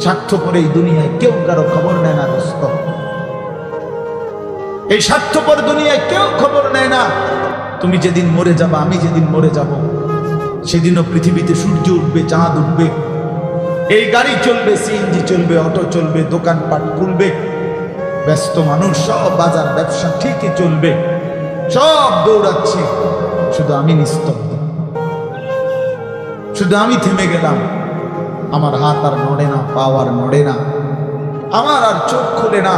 স্বার্থপর এই দুনিয়ায় কেউ কারো খবর নেয় না দোস্ত। এই স্বার্থপর দুনিয়ায় কেউ খবর নেয় না। তুমি যেদিন মরে যাবা, আমি যেদিন মরে যাব, সেদিনও পৃথিবীতে সূর্য উঠবে, চাঁদ উঠবে, এই গাড়ি চলবে, সিএনজি চলবে, অটো চলবে, দোকানপাট খুলবে, ব্যস্ত মানুষ সব বাজার ব্যবসা ঠিকই চলবে, সব দৌড়াচ্ছে, শুধু আমি নিস্তব্ধ, শুধু আমি থেমে গেলাম। আমার হাত আর নড়ে না, পা আর নড়ে না, আমার আর চোখ খুলে না,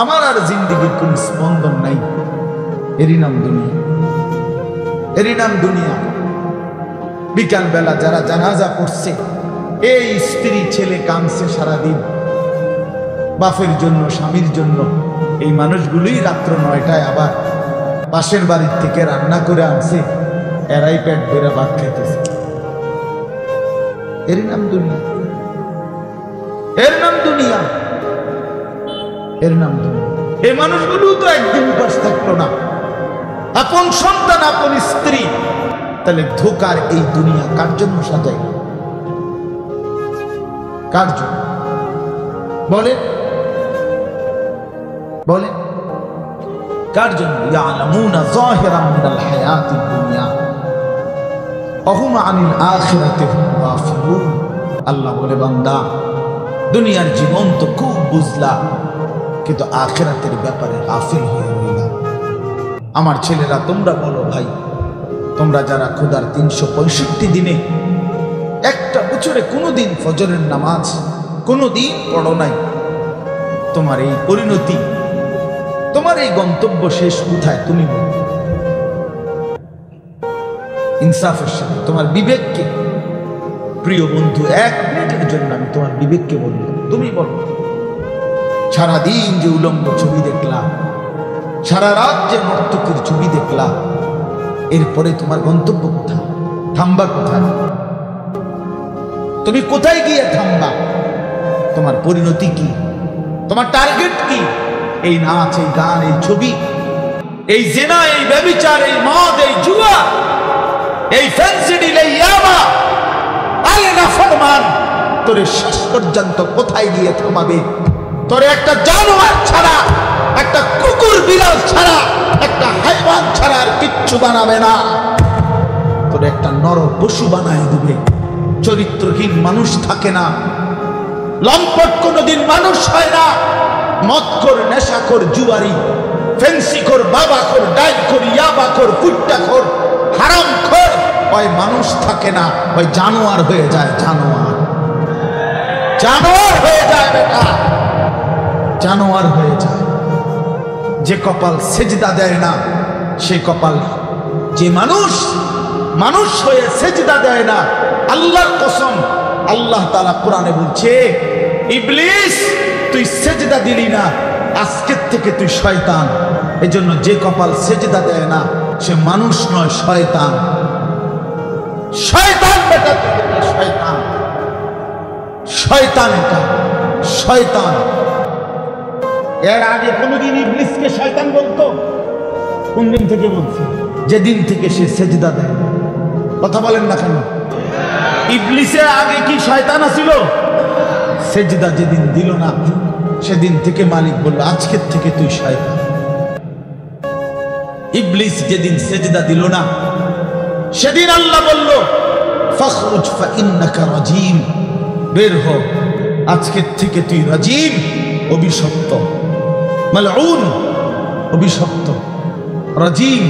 আমার আর জিন্দেগির কোন স্পন্দন নাই। এরই নাম দুনিয়া, এরই নাম দুনিয়া। বিকাল বেলা যারা জানাজা করছে, এই স্ত্রী ছেলে কাঁদছে সারাদিন বাপের জন্য, স্বামীর জন্য, এই মানুষগুলোই রাত্র 9টায় আবার পাশের বাড়ির থেকে রান্না করে আনছে, এরাই পেট ভরে ভাত খাইতেছে। এর নাম দুনিয়া, এর নাম দুনিয়া, এর নাম দুনিয়া। এই মানুষগুলো তো একদিন উপাস থাকলো না, আপন সন্তান, আপন স্ত্রী। তাহলে ধোকার এই দুনিয়া কার জন্য সাজাই? কার জন্য বলে? বলে কার জন্য? ইয়ালামুনা যাহিরাম মিনাল হায়াতিদ দুনিয়া ওয়া হুম আনিল আখিরাতি হুম গাফিলুন। আল্লাহ বলে, বান্দা, দুনিয়ার জীবন তো খুব বুঝলা, কিন্তু আখিরাতের ব্যাপারে গাফিল হয়ে রইলা। আমার ছেলেরা, তোমরা বলো ভাই, তোমরা যারা খোদার 365 দিনে একটা বছরে কোনোদিন ফজরের নামাজ কোনোদিন পড়ো নাই, তোমার এই পরিণতি, তোমার এই গন্তব্য শেষ কোথায়? তুমি বলো ইনসাফের সাথে। তোমার বিবেককে, প্রিয় বন্ধু, 1 মিনিটের জন্য আমি তোমার বিবেককে বলবো, তুমি বলো, সারাদিন যে উলঙ্গ ছবি দেখলাম, সারা রাত যে নর্তকীর ছবি দেখলাম, এরপরে তোমার গন্তব্য কোথায়? থামবা কোথায়? তুমি কোথায় গিয়ে থামবা? তোমার পরিণতি কি? তোমার টার্গেট কি? এই নাচ, এই গান, এই ছবি, এই জেনা, এই ব্যভিচার, এই মদ, এই জুয়া, এই ফ্যান্সি ডিল, এই ইয়াবা, আরে নাফরমান, তোরে শেষ পর্যন্ত কোথায় গিয়ে থামাবে? তোরে একটা জানোয়ার ছাড়া, একটা কুকুর বিড়াল ছাড়া, একটা হাইওয়ান ছাড়া আর কিচ্ছু বানাবে না। তোরে একটা নর পশু বানায় দিবে। চরিত্রহীন মানুষ থাকে না, লম্পট কোনোদিন মানুষ হয় না। মদখোর, নেশাখোর, জুয়ারি, ফেন্সিখোর, বাবাখোর, ডাইনখোর, ইয়াবাখোর, কুট্টাখোর, হারামখোর, ওই মানুষ থাকে না, ওই জানোয়ার হয়ে যায়। জানোয়ার, জানোয়ার হয়ে যায় বেটা, জানোয়ার হয়ে যায়। যে কপাল সেজদা দেয় না, সে কপাল, যে মানুষ মানুষ হয়ে সেজদা দেয় না, আল্লাহর কসম, আল্লাহ তাআলা কোরআনে বলছে, ইবলিস তুই সেজদা দিলি না, আজকের থেকে তুই শয়তান। এজন্য যে কপাল সেজদা দেয় না, সে মানুষ নয়, শয়তান। শয়তান বেটা, শয়তান, শয়তান, এটা শয়তান। এর আগে কোনদিন ইবলিসকে শয়তান বলতো? কোন দিন থেকে বলছে? যেদিন থেকে সে সেজদা দেয়। কথা বলেন না কেন? ইবলিসের আগে কি শয়তান ছিল? সেজদা যেদিন দিল না, সেদিন থেকে মালিক বলল, আজকের থেকে তুই শয়তান। ইবলিস যেদিন সেজদা দিল না, সেদিন আল্লাহ বলল, ফাখরুজ ফাইন্নাকা রাজিম, বের হ, আজকের থেকে তুই রাজিম, অভিশপ্ত, মালউন, অভিশপ্ত, রাজিম।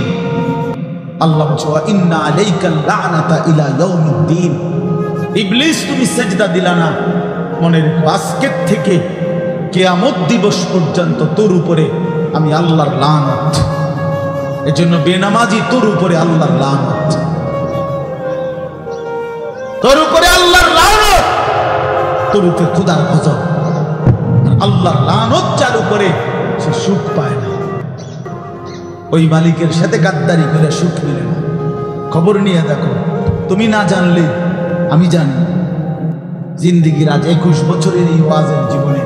আল্লাহ বলছে, ওয়া ইন্না আলাইকাল লা'নাতা ইলা ইয়াউমিদ্দিন। ইবলিস, তুমি সেজদা দিলা না, মনে রেখো, আজকের থেকে কিয়ামত দিবস পর্যন্ত তোর উপরে আমি আল্লাহর লানত। এজন্য বেনামাজি তোর উপরে আল্লাহর লানত, তোর উপরে আল্লাহর লানত, তোর উপরে খোদার গজব। আল্লাহর লানত যার উপরে, সে সুখ পায় না। ওই মালিকের সাথে গাদ্দারি করে সুখ মিলে না। খবর নিয়ে দেখো, তুমি না জানলে আমি জানি। জিন্দিগির আজ 21 বছরের এই ওয়াজের জীবনে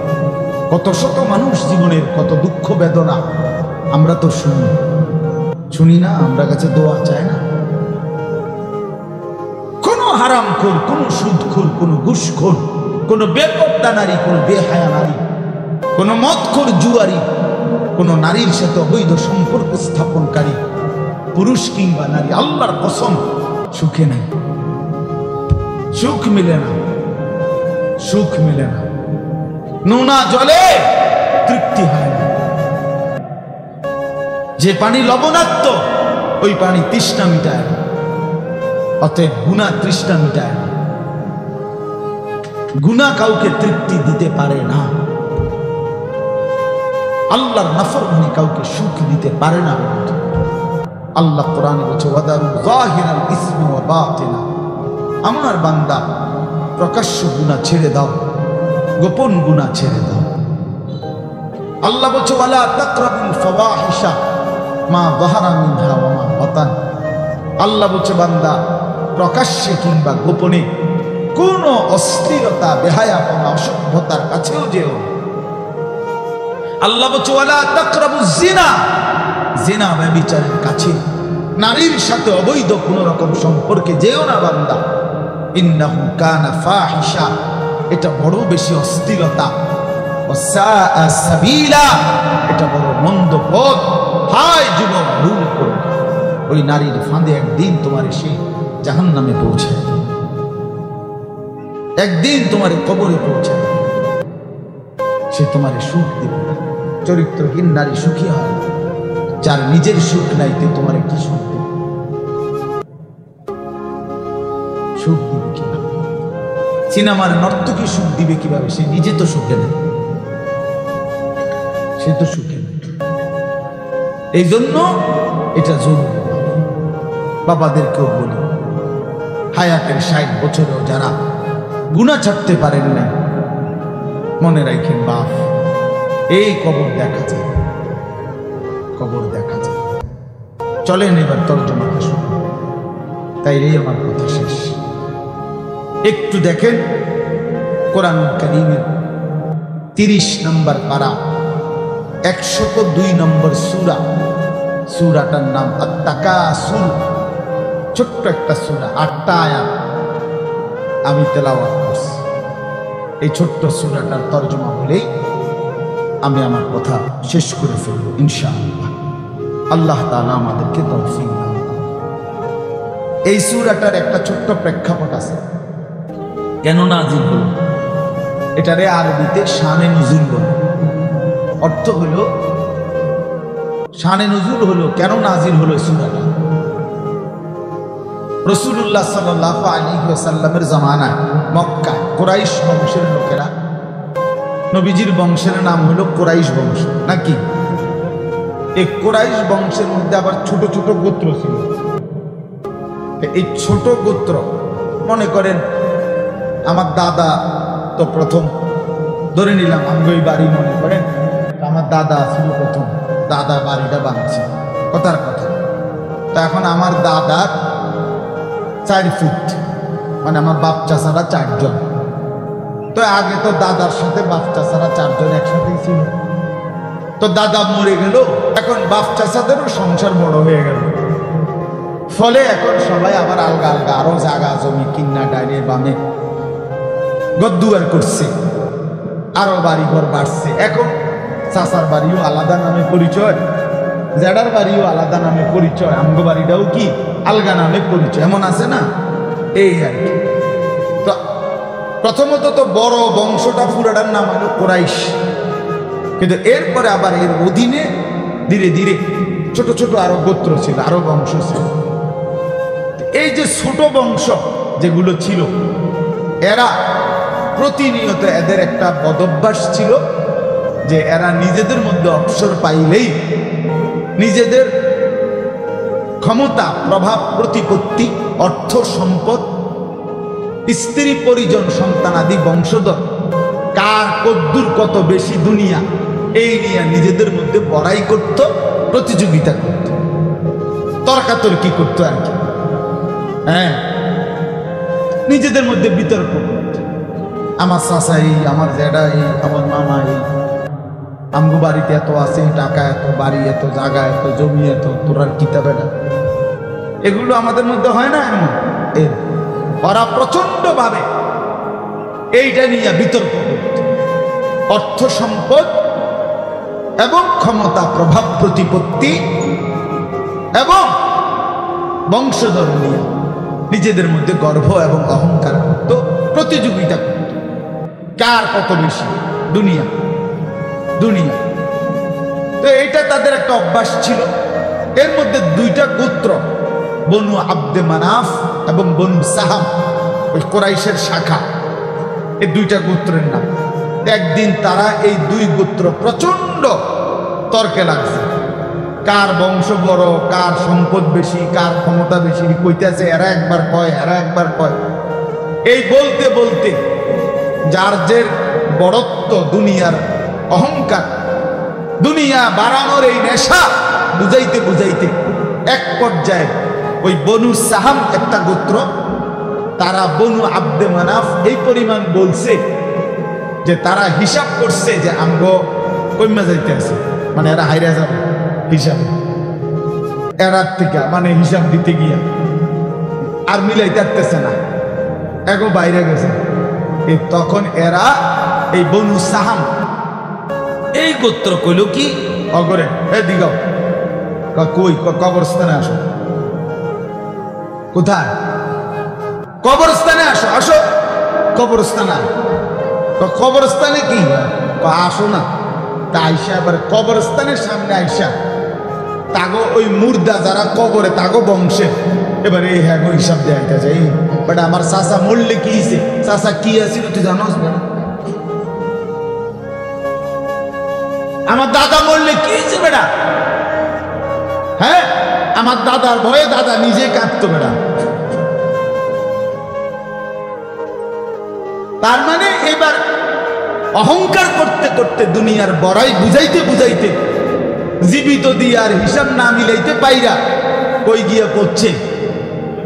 কত শত মানুষ জীবনের কত দুঃখ বেদনা আমরা তো শুনি না। আমরা কাছে দোয়া চায় না। কোন হারামখোর, কোন সুদখোর, কোন ঘুষখোর কোন বেপর্দা নারী, কোন বেহায়া নারী, কোন মদখোর জুয়ারি, কোন নারীর সাথে অবৈধ সম্পর্ক স্থাপনকারী পুরুষ কিংবা নারী, আল্লাহর কসম সুখে নাই, সুখ মিলে না, সুখ মিলে না। নোনা জলে তৃপ্তি হয় না। যে পানি লবণাক্ত ওই পানি তৃষ্ণা মিটায় না। অতএব গুনাহ তৃষ্ণা মিটায় না। গুনাহ কাউকে তৃপ্তি দিতে পারে না। আল্লাহর নাফরমানি কাউকে সুখ দিতে পারে না। আল্লাহ কোরআনে বলছে ওয়াদারু যাহিরাল ইসমি ওয়া বাতিনা, আমার বান্দা প্রকাশ্য গুনাহ ছেড়ে দাও, গোপন গুনাহ ছেড়ে দাও। আল্লাহ বলছে ওয়ালা তাকরাবুল ফাওয়াহিশা মা যাহারা মিনহা ওয়া মা বাতান। আল্লাহ বলছে বান্দা প্রকাশ্যে কিংবা গোপনে কোন অস্থিরতা, বেহায়াপনা, অসভ্যতার কাছেও যেও। আল্লাহ বলছে ওয়ালা তাকরাবুজ জিনা, জিনা ব্যভিচারের কাছে, নারীর সাথে অবৈধ কোন রকম সম্পর্কে যেও না বান্দা। ইন্নাহু কানা ফাহিশা, এটা বড় বেশি অস্থিরতা। ওয়াসাআ সাবিলা, এটা বড় মন্দ পথ। হায় যুবক, ভুল করো। ওই নারীর ফাঁদে একদিন তোমার এসে জাহান্নামে পৌঁছায়, একদিন তোমার কবরে পৌঁছায়। সে তোমার সুখ দেবে না। চরিত্রহীন নারী সুখী হয় না। যার নিজের সুখ নাই তে তোমার কি সুখ দেবে? সুখ দিবে কিভাবে? সিনেমার নর্তকী সুখ দিবে কিভাবে? সে নিজে তো সুখে নেই, সে তো সুখে নেই। এই জন্য এটা জরুরি। বাবাদেরকেও বলি, হায়াতের 60 বছরেও যারা গুনাহ ছাড়তে পারেন না, মনে রাখেন বাপ, এই কবর দেখা যায়, কবর দেখা যায়। চলেন এবার তর্জমাটা শুনুন। তাইলেই আমার কথা শেষ। একটু দেখেন কোরআন কারীমের 30 নম্বর পারা 102 নম্বর সূরা। সূরাটার নাম আত-তাকাসুর। ছোট্ট একটা সূরা, 8টা আয়াত আমি তেলাওয়াত করছি। এই ছোট্ট সূরাটার তর্জমা বলেই আমি আমার কথা শেষ করে ফেলব ইনশাআল্লাহ। আল্লাহ তাআলা আমাদেরকে তৌফিক দান করুন। এই সূরাটার একটা ছোট্ট প্রেক্ষাপট আছে। কেন নাজিল হলো? এটারে আরবিতে শানে নুজুল বলে। অর্থ হলো, শানে নুজুল হলো কেন নাজিল হলো সূরাটা। রাসূলুল্লাহ সাল্লাল্লাহু আলাইহি ওয়াসাল্লামের জামানায় মক্কায় কুরাইশ বংশের লোকেরা, নবীজির বংশের নাম হলো কুরাইশ বংশ নাকি? এই কুরাইশ বংশের মধ্যে আবার ছোট ছোট গোত্র ছিল। এই ছোট গোত্র, মনে করেন আমার দাদা তো প্রথম, ধরে নিলাম আমগই বাড়ি, মনে করেন আমার দাদা ছিল প্রথম, দাদা বাড়িটা বানাচ্ছে, কথার কথা। তো এখন আমার দাদার 4 ফুট, মানে আমার বাপ চাচারা 4 জন। তো আগে তো দাদার সাথে বাপ চাচারা 4 জন একসাথেই ছিল। তো দাদা মরে গেল, এখন বাপ চাচাদেরও সংসার বড় হয়ে গেল। ফলে এখন সবাই আবার আলগা আলগা আরো জায়গা জমি কিন্না ডাইনে বামে গদ্দুয়ার করছে, আরো বাড়ি ঘর বাড়ছে। এখন চাচার বাড়িও আলাদা নামে পরিচয়, জেডার বাড়িও আলাদা নামে পরিচয়, আমগো বাড়িটাও কি আলগা নামে পরিচয়, এমন আছে না? এই আর কি। তো প্রথমত তো বড় বংশটা পুরাটার নাম হলো কুরাইশ, কিন্তু এরপরে আবার এর অধীনে ধীরে ধীরে ছোট ছোট আরো গোত্র ছিল, আরো বংশ ছিল। এই যে ছোট বংশ যেগুলো ছিল, এরা প্রতিনিয়ত, এদের একটা বদভ্যাস ছিল যে এরা নিজেদের মধ্যে অবসর পাইলেই নিজেদের ক্ষমতা, প্রভাব, প্রতিপত্তি, অর্থ সম্পদ, স্ত্রী পরিজন, সন্তানাদি, বংশধর, কার কদ্দুর কত বেশি দুনিয়া, এই নিয়ে নিজেদের মধ্যে বড়াই করত, প্রতিযোগিতা করত, তর্কাতর্কি করতো আর কি। হ্যাঁ, নিজেদের মধ্যে বিতর্ক করত। আমার চাচা এই, আমার জেডা এই, আমার মামা এই, আমগো বাড়িতে এত আছে, টাকা এত, বাড়ি এত, জায়গা এত, জমি এত, তোরার কিতাবে না। এগুলো আমাদের মধ্যে হয় না এমন? ওরা প্রচন্ড ভাবে এইটা নিয়ে বিতর্ক করত। অর্থ সম্পদ এবং ক্ষমতা, প্রভাব প্রতিপত্তি এবং বংশধর নিয়ে নিজেদের মধ্যে গর্ব এবং অহংকার করত, প্রতিযোগিতা করত, কার কত বেশি। দুনিয়া দুনিয়া তো এটা তাদের একটা অভ্যাস ছিল। এর মধ্যে দুইটা গোত্র, বনু আব্দে মানাফ এবং বনু সাহাম, ওই কোরাইশের শাখা, এই দুইটা গোত্রের নাম। একদিন তারা এই দুই গোত্র প্রচন্ড তর্কে লাগছে, কার বংশ বড়, কার সম্পদ বেশি, কার ক্ষমতা বেশি কইতেছে। এরা একবার কয়, এরা একবার কয়। এই বলতে বলতে যার যে বড়ত্ব, দুনিয়ার অহংকার, দুনিয়া বাড়ানোর এই নেশা বুঝাইতে বুঝাইতে এক পর্যায়ে ওই বনু সাহাম একটা গোত্র, তারা বনু আব্দে মানাফ এই পরিমাণ বলছে যে তারা হিসাব করছে যে আমগো কইমা যাইতে আছে, মানে এরা হাইরা যাবে হিসাবে। এরার থেকে মানে হিসাব দিতে গিয়া আর মিলাইতে পারতেছে না, এগো বাইরে গেছে। এই তখন এরা এই বনু সাহাম এই গোত্র কইল কি অগরে, এ দিগাও কই, কবরস্থানে আসো। কোথায়? কবরস্থানে আসো, আসো কবরস্থানে। কবরস্থানে কি আসো না? তা আইসা এবার কবরস্থানের সামনে আইসা তাগো ওই মুর্দা যারা কবরে তাগো বংশের এবারে এই হ্যাঁ হিসাব দেখাইতে যাই। বাট আমার চাচা মরলে কি হয়েছে, চাচা কি আছিল তুই জানোস না? আমার দাদা মরলে কি হয়েছে বেটা? হ্যাঁ, আমার দাদার ভয়ে দাদা নিজে কাঁদতো বেটা। তার মানে এবার অহংকার করতে করতে দুনিয়ার বড়াই বুঝাইতে বুঝাইতে জীবিত দিয়ে আর হিসাব না মিলাইতে পাইরা কই গিয়া পড়ছে,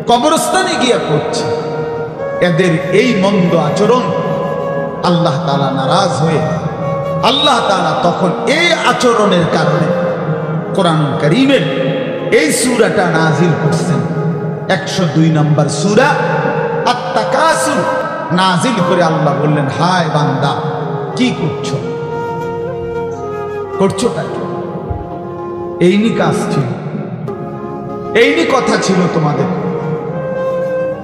কবরস্থানে গিয়া পড়ছে। এদের এই মন্দ আচরণ আল্লাহ তাআলা নারাজ হয়ে আল্লাহ তাআলা তখন এই আচরণের কারণে কোরআন কারীমের এই সূরাটা নাজিল করছেন। 102 নম্বর সূরা আত-তাকাসুর নাজিল করে আল্লাহ বললেন, হায় বান্দা কি করছো, করছোটা কি? এইনি কাজ ছিল, এইনি কথা ছিল তোমাদের।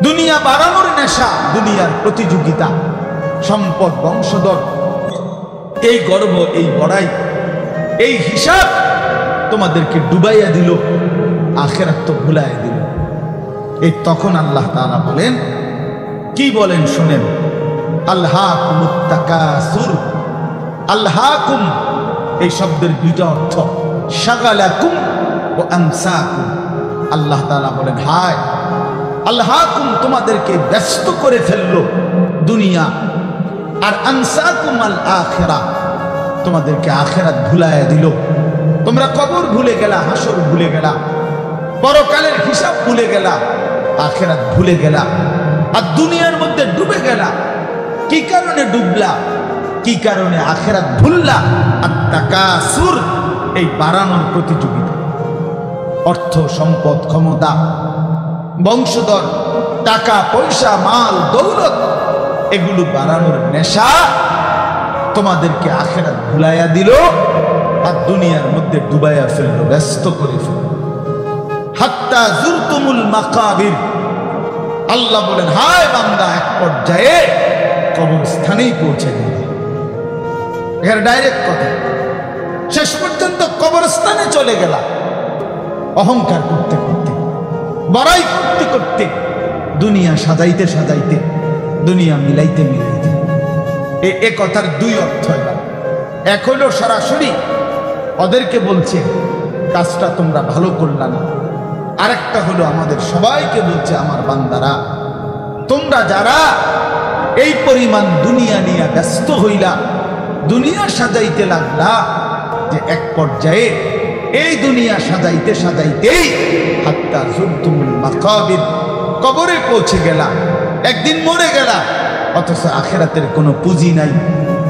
দুনিয়া বাড়ানোর নেশা, দুনিয়ার প্রতিযোগিতা, সম্পদ, বংশধর, এই গর্ব, এই বড়াই, এই হিসাব তোমাদেরকে ডুবাইয়া দিল, আখিরাত তো ভুলাইয়া দিল। এই তখন আল্লাহ তাআলা বলেন, কি বলেন শুনেন, আলহাকুমুত তাকাসুর। আলহাকুম এই শব্দের দুইটা অর্থ, শাগালাকুম ও আনসাকুম। আল্লাহ তাআলা বলেন, হায় আলহাকুম তোমাদেরকে ব্যস্ত করে ফেললো দুনিয়া, আর আনসাকুম আল আখিরা তোমাদেরকে আখিরাত ভুলাইয়া দিল। তোমরা কবর ভুলে গেলা, হাসর ভুলে গেলা, পরকালের হিসাব ভুলে গেলা, আখিরাত ভুলে গেলা, আর দুনিয়ার মধ্যে ডুবে গেলা। কি কারণে ডুবলা, কি কারণে আখিরাত ভুললা? আত-তাকাসুর এই বাড়ানোর প্রতিযোগিতা, অর্থ সম্পদ, ক্ষমতা, বংশধর, টাকা পয়সা, মাল দৌলত, এগুলো বাড়ানোর নেশা তোমাদেরকে আখিরাত ভুলাইয়া দিল আর দুনিয়ার মধ্যে ডুবাইয়া ফেললো, ব্যস্ত করে ফেললো। হাত্তা জুরতুমুল মাকাবির। আল্লাহ বলেন, হায় বান্দা এক পর্যায়ে কবরস্থানেই পৌঁছে গেল। এখানে ডাইরেক্ট কথা, শেষ পর্যন্ত কবরস্থানে চলে গেলা। অহংকার করতে করতে, বড়াই করতে করতে, দুনিয়া সাজাইতে সাজাইতে, দুনিয়া মিলাইতে মিলাইতে। এ কথার দুই অর্থ। এক হলো সরাসরি ওদেরকে বলছে কাজটা তোমরা ভালো করলা না, আরেকটা হলো আমাদের সবাইকে বলছে, আমার বান্দারা তোমরা যারা এই পরিমাণ দুনিয়া নিয়ে ব্যস্ত হইলা, দুনিয়া সাজাইতে লাগলা, যে এক পর্যায়ে এই দুনিয়া সাজাইতে সাজাইতেই হাত্তা জুরতুমুল মাকাবির, কবরে পৌঁছে গেলা, একদিন মরে গেলা, অথচ আখিরাতের কোনো পুঁজি নাই,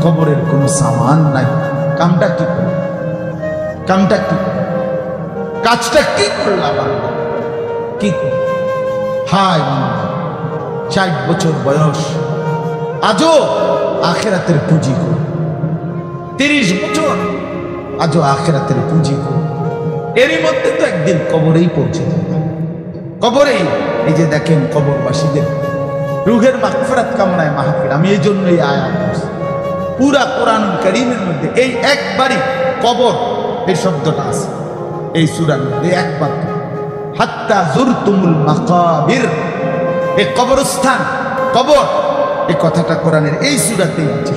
কবরের কোনো সামান নাই। কামটা কি, কামটা কি, কাজটা কি করলাম, কি? হায় বান্দা, 60 বছর বয়স, আজও আখিরাতের পুঁজি করো। 30 বছর আজও আখিরাতের পুঁজি করো। এরই মধ্যে তো একদিন কবরেই পৌঁছে যাবে। কবরেই এই যে দেখেন কবরবাসীদের রুহের মাগফিরাত কামনায় মাহফিল। আমি এই জন্যই আয়াত করছি। পুরা কোরআনুল কারীমের মধ্যে এই একবারই কবর এই শব্দটা আছে এই সূরার মধ্যে একমাত্র। হাত্তা যুরতুমুল মাকাবির, এই কবরস্থান কবর এই কথাটা কোরআনের এই সূরাতেই আছে।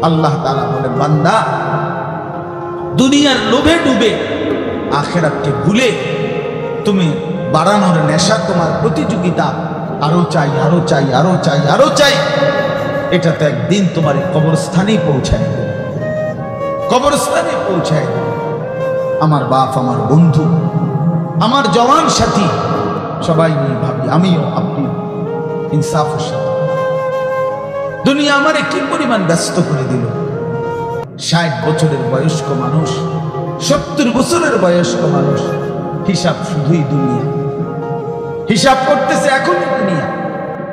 আল্লাহ তাআলা বলেন, বান্দা দুনিয়ার লোভে ডুবে আখিরাতকে ভুলে তুমি বাড়ানোর নেশা, তোমার প্রতিযোগিতা, আরো চাই আরো চাই আরো চাই আরো চাই, এটা তো একদিন তোমার কবরস্থানেই পৌঁছায় দেবে, কবরস্থানে পৌঁছায় দেবে। আমার বাপ, আমার বন্ধু, আমার জওয়ান সাথী সবাই নিয়ে ভাবি, আমিও আপনি ইনসাফের সাথে। দুনিয়া আমারে কি পরিমাণ ব্যস্ত করে দিল। 60 বছরের বয়স্ক মানুষ, 70 বছরের বয়স্ক মানুষ, হিসাব শুধুই দুনিয়া, হিসাব করতেছে এখনই দুনিয়া।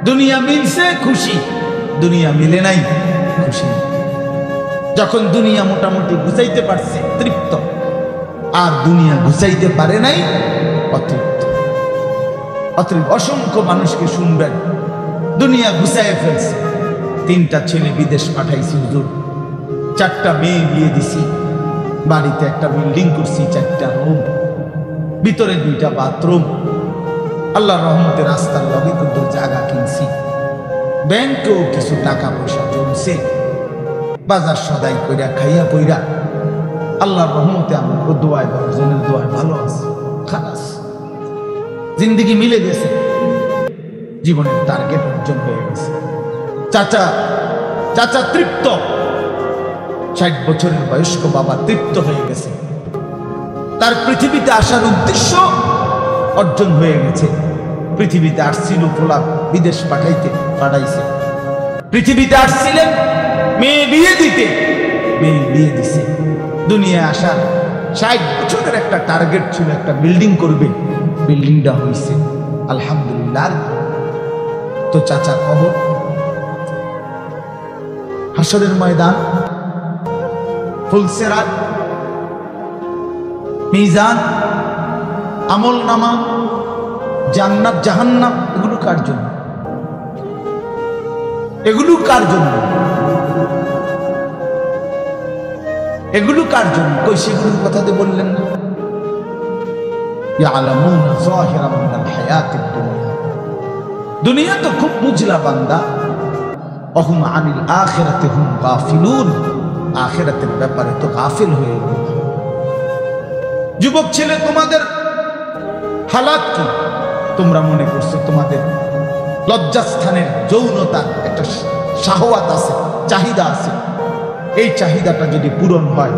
দুনিয়া মিলছে খুশি, দুনিয়া মিলে নাই খুশি। যখন দুনিয়া মোটামুটি গুছাইতে পারছে তৃপ্ত, আর দুনিয়া গুছাইতে পারে নাই অতৃপ্ত। অতএব অসংখ্য মানুষকে শুনবেন দুনিয়া গুছাইয়ে ফেলছে। 3টা ছেলে বিদেশ পাঠাইছি হুজুর, 4টা মেয়ে বিয়ে দিছি, বাড়িতে একটা বিল্ডিং করছি, 4টা রুম, ভিতরে 2টা বাথরুম, আল্লাহর রহমতে রাস্তার লগে কিন্তু জায়গা কিনছি, ব্যাংকেও কিছু টাকা পয়সা জমছে, বাজার সদাই কইরা খাইয়া পইরা আল্লাহর রহমতে আমার দোয়ায় 10 জনের দোয়ায় ভালো আছে। খালাস, জিন্দেগি মিলে গেছে, জীবনের টার্গেট অর্জন হয়ে গেছে। চাচা তৃপ্ত, 60 বছরের বয়স্ক বাবা তৃপ্ত হয়ে গেছে, তার পৃথিবীতে আসার উদ্দেশ্য অর্জন হয়ে গেছে। পৃথিবীতে আসছিল পোলা বিদেশ পাঠাইছে, পৃথিবীতে আসছিলেন মেয়ে বিয়ে দিতে, মেয়ে বিয়ে দিছে। দুনিয়ায় আসার 60 বছরের একটা টার্গেট ছিল, একটা বিল্ডিং করবে, বিল্ডিংটা হয়েছে আলহামদুলিল্লাহ। তো চাচা কবর, হাসরের ময়দান, ফুলসিরাত, মিজান, আমল নামা, জান্নাত জাহান্নাম, এগুলো কার জন্য? এগুলো কার জন্য? এগুলো কার জন্য? কই সেগুলোর কথা তো বললেন না। ইয়ালামুনা যাহিরাম মিনাল হায়াতিদ দুনিয়া, দুনিয়া তো খুব বুঝলা বান্দা। ওহুম আনিল আখিরাতি হুম গাফিলুন, আখিরাতের ব্যাপারে তো গাফিল হয়ে গেল। যুবক ছেলে, তোমাদের হালাত কি? তোমরা মনে করছো তোমাদের লজ্জাস্থানের যৌনতার একটা শাহওয়াত আছে, চাহিদা আছে। এই চাহিদাটা যদি পূরণ হয়,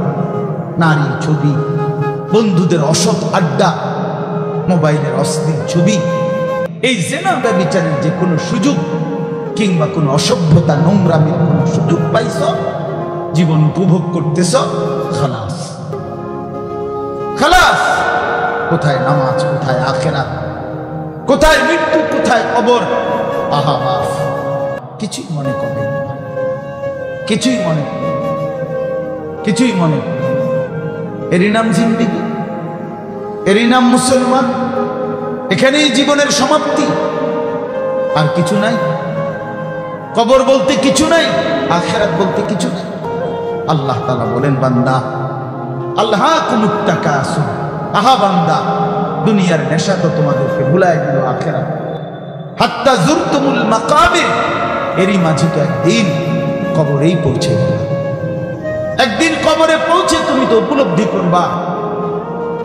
নারী ছবি, বন্ধুদের অসৎ আড্ডা, মোবাইলের অশ্লীল ছবি, এই জেনা ব্যভিচারের যে কোনো সুযোগ কিংবা কোনো অসভ্যতা নোংরামির কোনো সুযোগ পাইছ, জীবন উপভোগ করতেছ, খালাস খালাস। কোথায় নামাজ, কোথায় আখিরাত, কোথায় মৃত্যু, কোথায় কবর? আহা মাফ, কিছুই মনে করে না, কিছুই মনে করে, কিছুই মনে করে। এরই নাম জিন্দেগি, এরই নাম মুসলমান। এখানেই জীবনের সমাপ্তি, আর কিছু নাই। কবর বলতে কিছু নাই, আখিরাত বলতে কিছু নাই। আল্লাহ তাআলা বলেন, বান্দা আল্লাহকুমুত তাকাসুর, আহা বান্দা দুনিয়ার নেশা তো তোমাদেরকে ভুলায় দিল আখিরাত। হাত্তা যুরতুমুল মাকাবির, এরই মাঝে তো একদিন কবরেই পৌঁছে গেল। একদিন কবরে পৌঁছে তুমি তো উপলব্ধি করবা,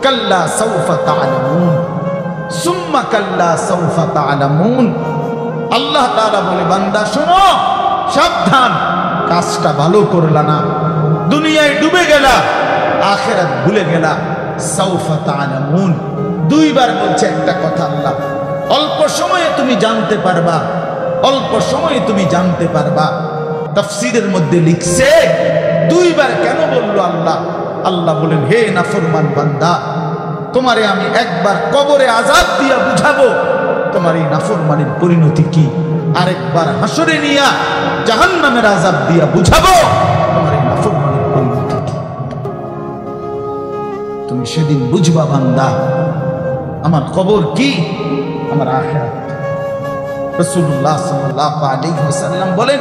কাল্লা সাউফা তা'লামুন সুম্মা কাল্লা সাউফা তা'লামুন। আল্লাহ তাআলা বলে, বান্দা শোনো, সাবধান, কাজটা ভালো করলা না, দুনিয়ায় ডুবে গেলা, আখিরাত ভুলে গেলা। সাউফা তা'লামুন 2 বার বলছে একটা কথা আল্লাহ। অল্প সময়ে তুমি জানতে পারবা, অল্প সময়ে তুমি জানতে পারবা। তাফসীরের মধ্যে লিখছে 2 বার কেন বললো আল্লাহ? আল্লাহ বলেন, হে নাফরমান বান্দা, তোমারে আমি একবার কবরে আযাব দিয়া বুঝাবো তোমার এই নাফরমানির পরিণতি কি। আরেকবার হাসরে নিয়া জাহান্নামের আযাব দিয়া বুঝাবো তোমার এই নাফরমানির পরিণতি কি। তুমি সেদিন বুঝবা বান্দা আমার কবর কি, আমার আখিরাত। রাসূলুল্লাহ সাল্লাল্লাহু আলাইহি ওয়াসাল্লাম বলেন,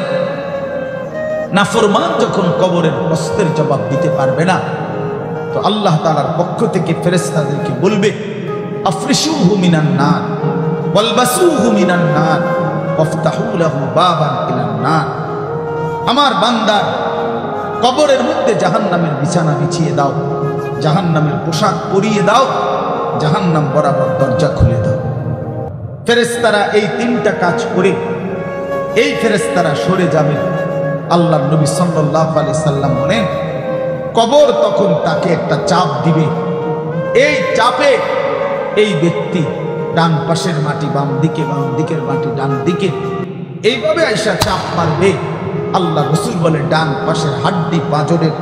নাফরমান যখন কবরের প্রশ্নের জবাব দিতে পারবে না, তো আল্লাহ তাআলার পক্ষ থেকে ফেরেশতাদেরকে বলবে, আফরিশুহু মিনান নার ওয়ালবাসুহু মিনান নার ওয়াফতাহু লাহু বাবান ইলান নার। আমার বান্দার কবরের মধ্যে জাহান্নামের বিছানা বিছিয়ে দাও, জাহান্নামের পোশাক পরিয়ে দাও, জাহান্নাম বরাবর দরজা খুলে দাও। ফেরেশতারা এই তিনটা কাজ করে এই ফেরেশতারা সরে যাবে। আল্লাহর নবী সাল্লাল্লাহু আলাইহি সাল্লাম বলেন, কবর তখন তাকে একটা চাপ দিবে, এই চাপে এই ব্যক্তি ডান পাশের মাটি বাম দিকে, বাম দিকের মাটি ডান দিকে, এইভাবে আইসা চাপ মারবে। আল্লাহ রাসূল বলে, ডান পাশের হাড্ডি পাঁজরের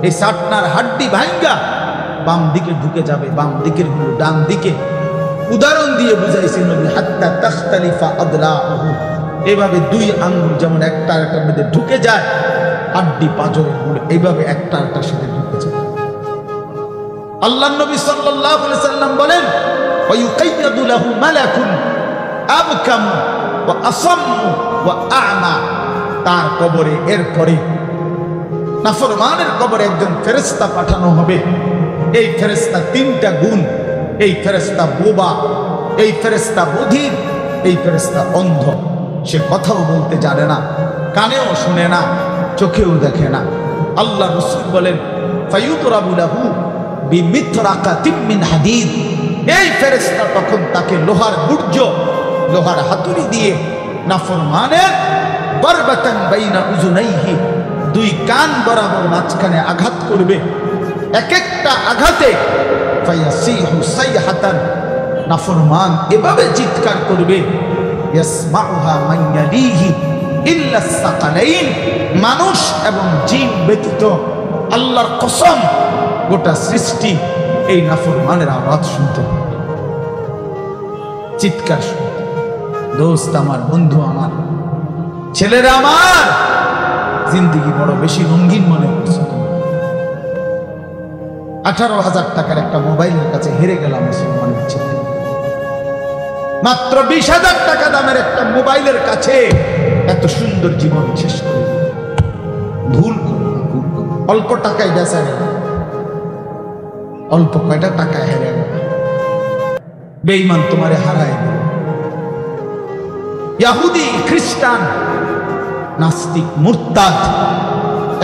এই সাটনার হাড্ডি ভাঙ্গা বাম দিকে ঢুকে যাবে, বাম দিকের গুলো ডান দিকে। উদাহরণ দিয়ে বুঝাইছে নবী, হাত্তা তাখতালিফা আদলাউহু, এভাবে দুই আঙ্গুল যেমন একটা আরেকটার মধ্যে ঢুকে যায়, হাড্ডি পাঁজরের গুলো এইভাবে একটা আরেকটার সাথে ঢুকে যায়। আল্লাহর নবী সাল্লাল্লাহু আলাইহি সাল্লাম বলেন, ওয়া ইউকাইয়াদু লাহু মালাকুন আবকামু ওয়া আসাম্মু ওয়া আ'মা। তার কবরে এরপরে নাফরমানের কবরে একজন ফেরেশতা পাঠানো হবে। এই ফেরেশতা তিনটা গুণ, এই ফেরেশতা বোবা, এই ফেরেশতা বধির, এই ফেরেশতা অন্ধ। সে কথাও বলতে জানে না, কানেও শুনে না, চোখেও দেখে না। আল্লাহ রাসূল বলেন, ফায়ুতরাবু লাহু বিমিতরাকাতিম মিন হাদিদ। এই ফেরেশতা তখন তাকে লোহার গুর্জ, লোহার হাতুড়ি দিয়ে নাফরমানের বারবাতান বাইনা উযুনাইহি, দুই কান বরাবর মাঝখানে আঘাত করবে। এক একটা আঘাতে ফায়াসিহু সাইহাতান, নাফরমান এভাবে চিৎকার করবে, ইয়াসমাউহা মান ইয়ালিহি ইল্লা সাকালাইন, মানুষ এবং জিন ব্যতীত আল্লাহর কসম গোটা সৃষ্টি এই নাফরমানের আওয়াজ শুনতে পাবে, চিৎকার শুনতে। দোস্ত আমার, বন্ধু আমার, ছেলেরা আমার, জিন্দেগি বড় বেশি রঙিন মনে করছো। 18,000 টাকার একটা মোবাইলের কাছে হেরে গেলাম মুসলমানের ছেলে। মাত্র 20,000 টাকা দামের একটা মোবাইলের কাছে এত সুন্দর জীবন শেষ করে দিল। ভুল করো, ভুল করো। অল্প টাকায় বেচা গেল, অল্প কয়টা টাকায় হেরে গেল। বেঈমান তোমারে হারায় দিল। ইহুদি, খ্রিস্টান, নাস্তিক, মুরতাদ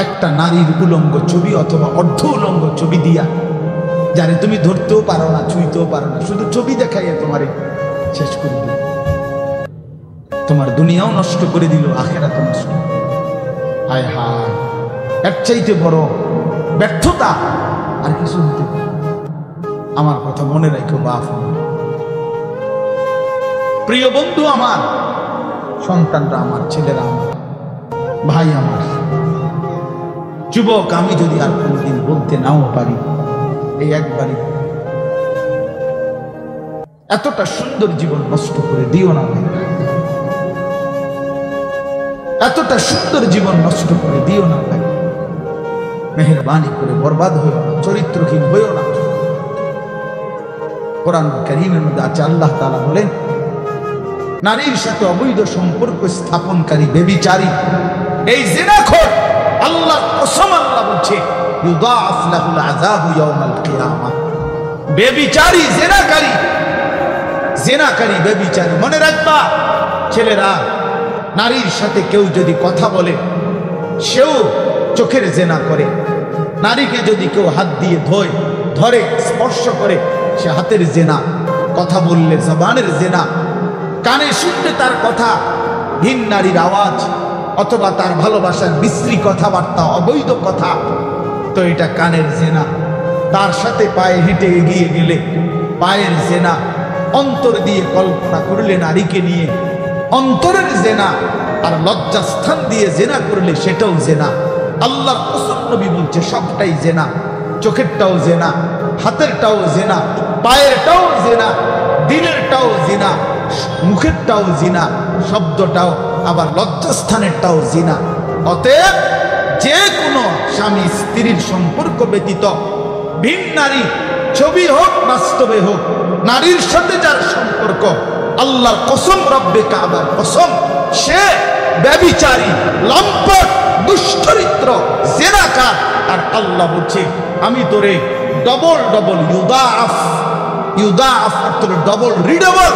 একটা নারীর উলঙ্গ ছবি অথবা অর্ধ উলঙ্গ ছবি দিয়া, যারে তুমি ধরতেও পারো না, ছুঁইতেও পারো না, শুধু ছবি দেখাইয়া তোমারে শেষ করে দিল। তোমার দুনিয়াও নষ্ট করে দিল, আখিরাতও নষ্ট। হায় হায়, এর চাইতে বড় ব্যর্থতা আর কিছু হতে পারে। আমার কথা মনে রাখো বাপ, প্রিয় বন্ধু আমার, সন্তানরা আমার, ছেলেরা আমার, ভাই আমার, যুবক, আমি যদি আর কোনদিন বলতে নাও পারি, এই একবারই, এতটা সুন্দর জীবন নষ্ট করে দিও না ভাই, এতটা সুন্দর জীবন নষ্ট করে দিও না ভাই। মেহেরবানি করে বরবাদ হইও না, চরিত্রহীন হইও না। কোরআন কারীমের মধ্যে আছে, আল্লাহ তাআলা বলেন, নারীর সাথে অবৈধ সম্পর্ক স্থাপনকারী, ব্যভিচারী, এই জিনাখোর, আল্লাহর কসম, আল্লাহ বলছে, ইউদাআফ লাহুল আযাবু ইয়াউমাল কিয়ামাহ। ব্যভিচারী, জিনাকারী, জিনাকারী, ব্যভিচারী। মনে রাখবা ছেলেরা, নারীর সাথে কেউ যদি কথা বলে, সেও চোখের জেনা করে। নারীকে যদি কেউ হাত দিয়ে ধরে, স্পর্শ করে, সে হাতের জেনা। কথা বললে জবানের জেনা। কানে শুনলে তার কথা ভিন নারীর আওয়াজ, অথবা তার ভালোবাসার বিশ্রী কথাবার্তা, অবৈধ কথা, তো এটা কানের জেনা। তার সাথে পায়ে হেঁটে এগিয়ে গেলে পায়ের জেনা। অন্তর দিয়ে কল্পনা করলে নারীকে নিয়ে, অন্তরের জেনা। আর লজ্জাস্থান দিয়ে জেনা করলে সেটাও জেনা। আল্লাহর কসম, নবী বলছে, সবটাই জেনা। চোখেরটাও জেনা, হাতেরটাও জেনা, পায়েরটাও জেনা, দিলেরটাও জেনা, মুখেরটাও জিনা, শব্দটাও আবার লজ্জাস্থানেরটাও জিনা। অতএব যে কোনো স্বামী স্ত্রীর সম্পর্ক ব্যতীত ভিন নারী, ছবি হোক বাস্তবে হোক, নারীর সাথে যার সম্পর্ক, আল্লাহর কসম, রব্বে কাবার কসম, সে ব্যভিচারী, লম্পট, দুশ্চরিত্র, জেনাকার। আর আল্লাহ বলছে আমি তোরে ডবল ডবল ইউদাআফ অর্থাৎ ডবল রিডবল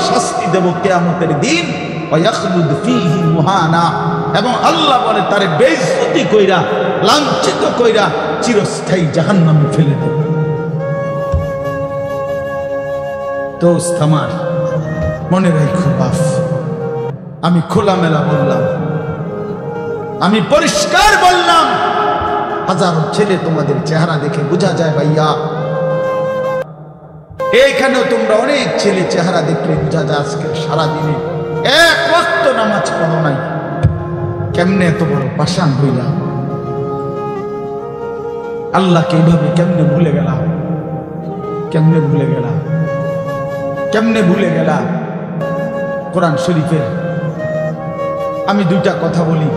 শাস্তি দেব কিয়ামতের দিন। ওয়াখলুদ ফীহি মুহানা, এবং আল্লাহ বলে তারে বেইজ্জতি কইরা, লাঞ্ছিত কইরা চিরস্থায়ী জাহান্নামে ফেলে দেব। দোস্ত আমার, মনে রাখো বাপ, আমি খোলামেলা বললাম, আমি পরিষ্কার বললাম। হাজারো ছেলে তোমাদের চেহারা দেখে বোঝা যায় ভাইয়া, এইখানেও তোমরা অনেক ছেলে চেহারা দেখলে বোঝা যায় আজকে সারাদিনে এক ওয়াক্ত নামাজ পড়ো নাই। কেমনে এত বড় পাষাণ হইলা? আল্লাহকে এইভাবে কেমনে ভুলে গেলাম? কেমনে ভুলে গেলাম? কেমনে ভুলে গেলাম? কোরআন শরীফের আমি দুইটা কথা বলি।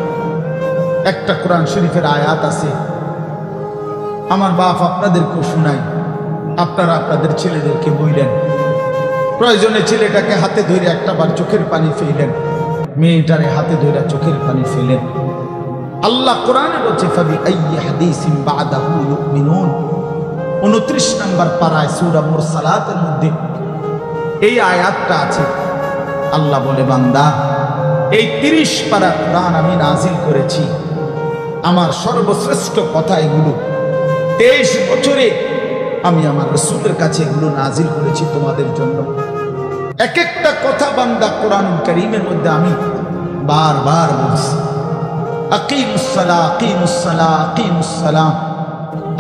একটা কোরআন শরীফের আয়াত আছে, আমার বাপ আপনাদেরকেও শুনাই, আপনারা আপনাদের ছেলেদেরকে বললেন, প্রয়োজনে ছেলেটাকে হাতে ধরে একটা বার চোখের পানি ফেলেন, মেয়েটারে হাতে ধরে চোখের পানি ফেলেন। আল্লাহ কোরআনে বলছে ফাবি আইয়ি হাদিসিন বাদাহু ইউমিনুন, 29 নম্বর পারায় সূরা মুরসালাতের মধ্যে এই আয়াতটা আছে। আল্লাহ বলে বান্দা, এই 30 পারা কোরআন আমি নাজিল করেছি, আমার সর্বশ্রেষ্ঠ কথা এগুলো। 23 বছরে আমি আমার রাসূলের কাছে এগুলো নাজিল করেছি তোমাদের জন্য। এক একটা কথা বান্দা কোরআনুল কারীমের মধ্যে আমি বারবার বলছি, আকিমুস সালাহ আকিমুস সালাহ আকিমুস সালাহ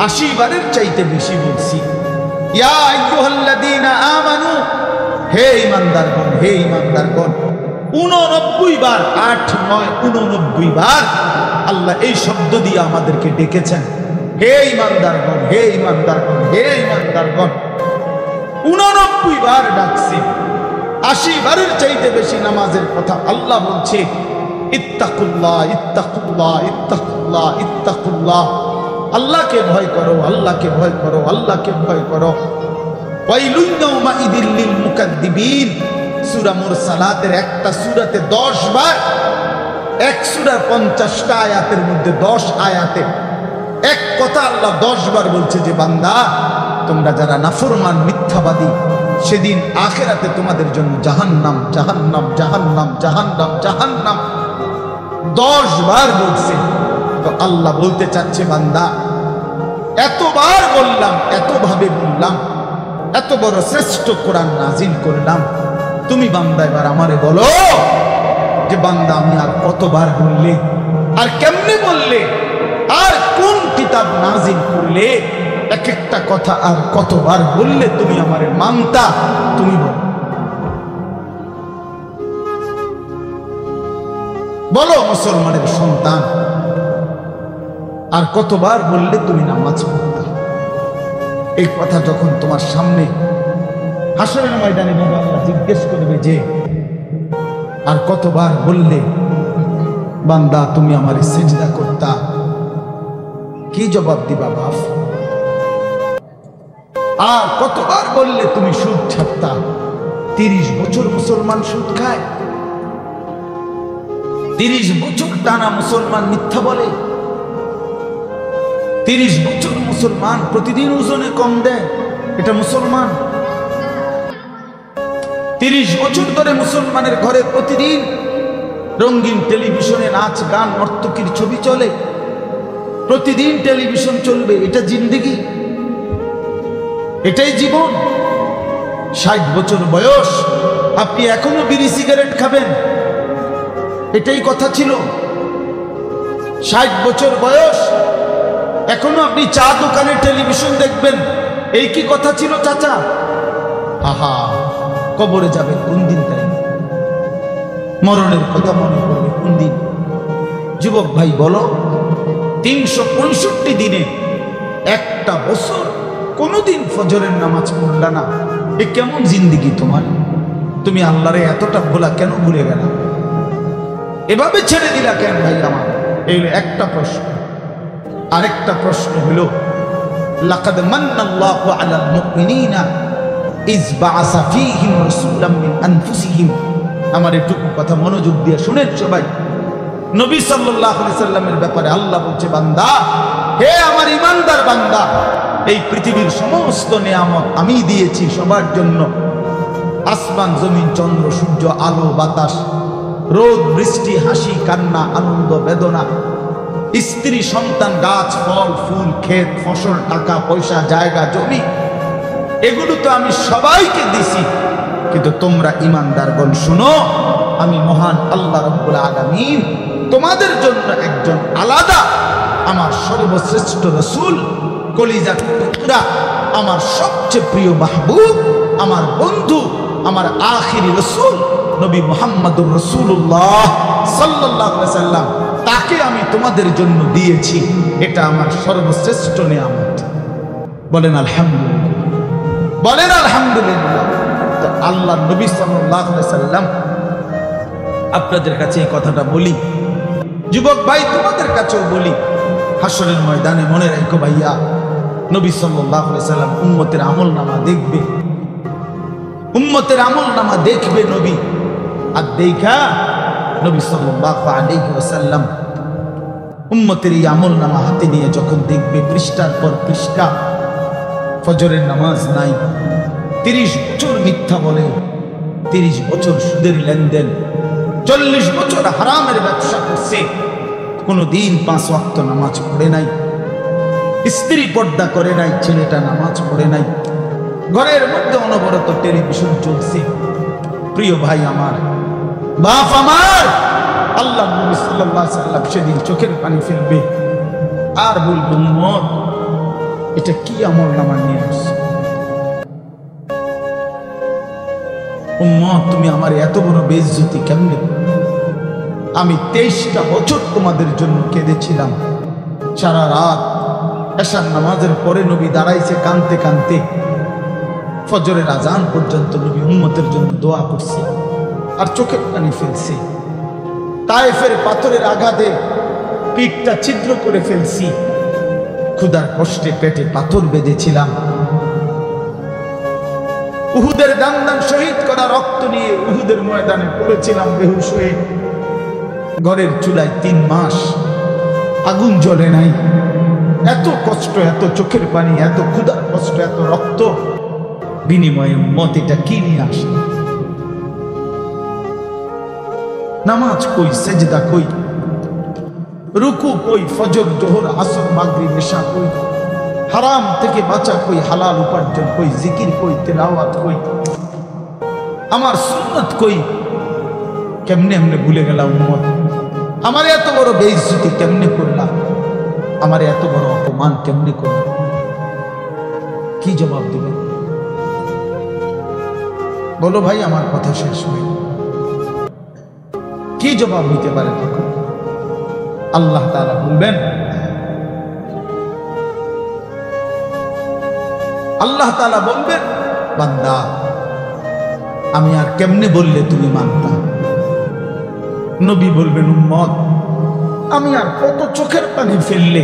80 বারের চাইতে বেশি বলছি। ইয়া আইয়ুহাল্লাযীনা আমানু, হে ঈমানদারগণ, হে ঈমানদারগণ, 89 বার, 8, 9, 89 বার আল্লাহ এই শব্দ দিয়ে আমাদেরকে ডেকেছেন, হে ঈমানদারগণ, হে ঈমানদারগণ, হে ঈমানদারগণ। 89 বার ডাকছে। 80 বারের চাইতে বেশি নামাজের কথা আল্লাহ বলছে, ইত্তাকুল্লাহ ইত্তাকুল্লাহ ইত্তাকুল্লাহ ইত্তাকুল্লাহ, আল্লাহকে ভয় করো, আল্লাহকে ভয় করো, আল্লাহকে ভয় করো। ওয়াইলুন ইয়াউমাইযিল লিল মুকাদ্দিবিন, সূরা মুরসালাতের একটা সূরাতে 10 বার, এক সূরার 50টা আয়াতের মধ্যে 10 আয়াতে এক কথা আল্লাহ 10 বার বলছে যে বান্দা তোমরা যারা নাফরমান মিথ্যাবাদী, সেদিন আখিরাতে তোমাদের জন্য জাহান্নাম জাহান্নাম জাহান্নাম জাহান্নাম জাহান্নাম 10 বার বলছে। তো আল্লাহ বলতে চাচ্ছে বান্দা, এতবার বললাম, এতভাবে বললাম, এত বড় শ্রেষ্ঠ কোরআন নাজিল করলাম, তুমি বান্দা এবার আমারে বলো যে বান্দা আমি আর কতবার বললে, আর কেমনে বললে, আর কোন কিতাব নাজিল করলে, এক একটা কথা আর কতবার বললে তুমি আমারে মানতা, তুমি বলো, বলো মুসলমানের সন্তান, আর কতবার বললে তুমি নামাজ পড়তা? এই কথা যখন তোমার সামনে হাসরের ময়দানে আল্লাহ জিজ্ঞেস করবে যে আর কতবার বললে বান্দা তুমি আমারে সিজদা করতা, কি জবাব দিবা বাপ? আর কতবার বললে তুমি সুদ ছাড়তা? 30 বছর মুসলমান সুদ খায়, 30 বছর টানা মুসলমান মিথ্যা বলে, 30 বছর মুসলমান প্রতিদিন ওজনে কম দেয়, এটা মুসলমান? 30 বছর ধরে মুসলমানের ঘরে প্রতিদিন রঙিন টেলিভিশনে নাচ গান নর্তকীর ছবি চলে, প্রতিদিন টেলিভিশন চলবে, এটা জিন্দেগি? এটাই জীবন? 60 বছর বয়স আপনি এখনো বিড়ি সিগারেট খাবেন, এটাই কথা ছিল? 60 বছর বয়স এখনো আপনি চা দোকানে টেলিভিশন দেখবেন, এই কি কথা ছিল চাচা? আহা, কবরে যাবেন কোন দিন? তাই মরণের কথা মনে করবে কোন দিন? যুবক ভাই বলো, 365 দিনে একটা বছর কোনদিন ফজরের নামাজ পড়লা না, এ কেমন জিন্দেগি তোমার? তুমি আল্লাহরে এতটা ভোলা কেন ভুলে গেল, এভাবে ছেড়ে দিলা কেন ভাই আমার? এই একটা প্রশ্ন। আরেকটা প্রশ্ন হলো, লাকাদ মান্নাল্লাহু আলাল মুমিনিনা ইজ বাআসা ফীহিম রাসূলাম মিন আনফুসিহিম। আমার এটুকু কথা মনোযোগ দিয়ে শুনেন সবাই। নবী সাল্লাল্লাহু আলাইহি সাল্লামের ব্যাপারে আল্লাহ বলছে, বান্দা, হে আমার ইমানদার বান্দা, এই পৃথিবীর সমস্ত নিয়ামত আমি দিয়েছি সবার জন্য। আসমান, জমিন, চন্দ্র, সূর্য, আলো, বাতাস, রোদ, বৃষ্টি, হাসি, কান্না, আনন্দ, বেদনা, স্ত্রী, সন্তান, গাছ, ফল, ফুল, ক্ষেত, ফসল, টাকা পয়সা, জায়গা, জমি, এগুলো তো আমি সবাইকে দিছি। কিন্তু তোমরা ইমানদারগণ শুনো, আমি মহান আল্লাহ রাব্বুল আলামিন তোমাদের জন্য একজন আলাদা আমার সর্বশ্রেষ্ঠ রাসূল, কলিজার টুকরা, আমার সবচেয়ে প্রিয় মাহবুব, আমার বন্ধু, আমার আখিরি রাসূল নবী মুহাম্মদুর রাসূলুল্লাহ সাল্লাল্লাহু আলাইহি ওয়াসাল্লাম, তাকে আমি তোমাদের জন্য দিয়েছি। এটা আমার সর্বশ্রেষ্ঠ নিয়ামত। বলেন আলহামদুলিল্লাহ, বলেন আলহামদুলিল্লাহ। তো আল্লাহর নবী সাল্লাল্লাহু আলাইহি ওয়াসাল্লাম, আপনাদের কাছে এই কথাটা বলি, যুবক ভাই তোমাদের কাছেও বলি, হাসরের ময়দানে মনে রাখো ভাইয়া, নবী সাল্লাল্লাহু আলাইহি ওয়াসাল্লাম উম্মতের আমলনামা দেখবে, উম্মতের আমলনামা দেখবে নবী। আর দেখা নবী সাল্লাল্লাহু আলাইহি ওয়াসাল্লাম উম্মতের এই আমলনামা হাতে নিয়ে যখন দেখবে, পৃষ্ঠার পর পৃষ্ঠা, ফজরের নামাজ নাই, 30 বছর মিথ্যা বলে, 30 বছর সুদের লেনদেন, 40 বছর হারামের ব্যবসা করছে, কোনদিন 5 ওয়াক্ত নামাজ পড়ে নাই, স্ত্রী পর্দা করে নাই, ছেলেটা নামাজ পড়ে নাই, ঘরের মধ্যে অনবরত টেলিভিশন চলছে। প্রিয় ভাই আমার, বাপ আমার, আল্লাহ নবী সাল্লাল্লাহু আলাইহি ওয়াসাল্লাম সেদিন চোখের পানি ফেলবে আর বলবে, উম্মত এটা কি আমলনামা নিয়ে আসছো? উম্মত তুমি আমার এত বড় বেইজ্জতি কেমনে? আমি 23টা বছর তোমাদের জন্য কেঁদেছিলাম, সারা রাত এশার নামাজের পরে নবী দাঁড়াইছে কাঁদতে কাঁদতে, ফজরের আজান পর্যন্ত নবী উম্মতের জন্য দোয়া করছে আর চোখের পানি ফেলছে। তায়েফের পাথরের আঘাতে পিঠটা ছিদ্র করে ফেলছি, ক্ষুধার কষ্টে পেটে পাথর বেঁধেছিলাম, উহুদের দান শহীদ করা রক্ত নিয়ে উহুদের ময়দানে পড়েছিলাম বেহুশ হয়ে, ঘরের চুলায় 3 মাস আগুন জ্বলে নাই। এত কষ্ট, এত চোখের পানি, এত ক্ষুধার কষ্ট, এত রক্ত, বিনিময়ে উম্মত এটা কি নিয়ে আসে? নামাজ কই, সেজদা কই, রুকু কই, ফজর, জোহর, আসর, মাগরিব, ইশা কই, হারাম থেকে বাঁচা কই, হালাল উপার্জন কই, জিকির কই, তেলাওয়াত কই, আমার সুন্নাত কই? কেমনে এমনে ভুলে গেলাম উম্মত? আমার এত বড় বেইজ্জতি কেমনে করলাম? আমার এত বড় অপমান কেমনে করলাম? কি জবাব দিবেন বলো ভাই? আমার কথা শেষ হয়ে কি জবাব হইতে পারে তখন? আল্লাহ তাআলা বলবেন, আল্লাহ তাআলা বলবেন, বান্দা আমি আর কেমনে বললে তুমি মানতা? নবী বলবেন, উম্মত আমি আর কত চোখের পানি ফেললে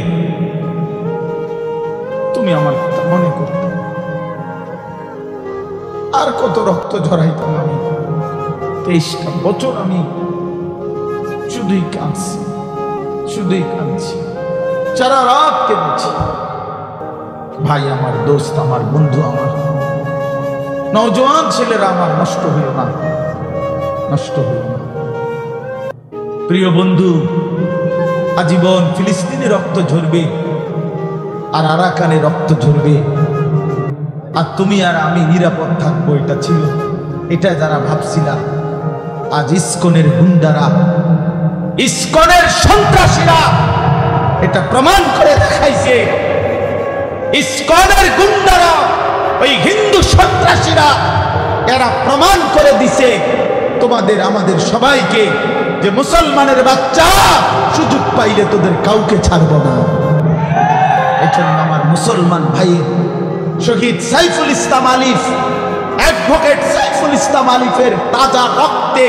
তুমি আমার কথা মনে করতে? আর কত রক্ত ঝরাইতাম আমি? 23টা বছর আমি শুধুই কাঁদছি, শুধুই কাঁদছি, সারা রাত কেঁদেছি। ভাই আমার, দোস্ত আমার, বন্ধু আমার, নওজোয়ান ছেলেরা আমার, নষ্ট হইও না, নষ্ট হইও না। প্রিয় বন্ধু, আজীবন ফিলিস্তিনে রক্ত ঝরবে আর আরাকানে রক্ত ঝরবে, আর তুমি আর আমি নিরাপদ থাকবো, এটা ছিল, এটা যারা ভাবছিলাম, আজ ইসকনের গুন্ডারা, ইসকনের সন্ত্রাসীরা এটা প্রমাণ করে দেখাইছে। ইসকনের গুন্ডারা, ওই হিন্দু সন্ত্রাসীরা, এরা প্রমাণ করে দিছে তোমাদের আমাদের সবাইকে যে মুসলমানের বাচ্চা সুযোগ পাইলে তোদের কাউকে ছাড়বো না। এই জন্য আমার মুসলমান ভাই, শহীদ সাইফুল ইসলাম আলিফ অ্যাডভোকেট সাইফুল ইসলাম আলিফের তাজা রক্তে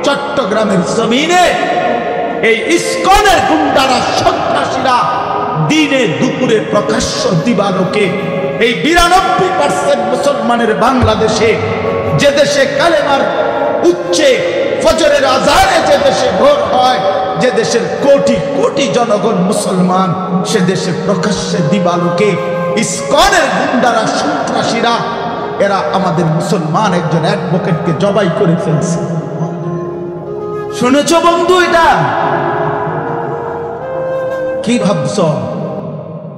চট্টগ্রামের জমিনে এই ইসকনের গুন্ডারা সন্ত্রাসীরা দিনে দুপুরে প্রকাশ্য দিবালোকে এই 92% মুসলমানের বাংলাদেশে, যে দেশে কালেমার উচ্চে ফজরের আজানে যে দেশে ভোর হয়, যে দেশের কোটি কোটি জনগণ মুসলমান, সে দেশে প্রকাশ্যে দিবালোকে ইসকনের গুন্ডারা সন্ত্রাসীরা এরা আমাদের মুসলমান একজন অ্যাডভোকেটকে জবাই করে ফেলছে। শুনেছ বন্ধু? এটা কি ভাবছ?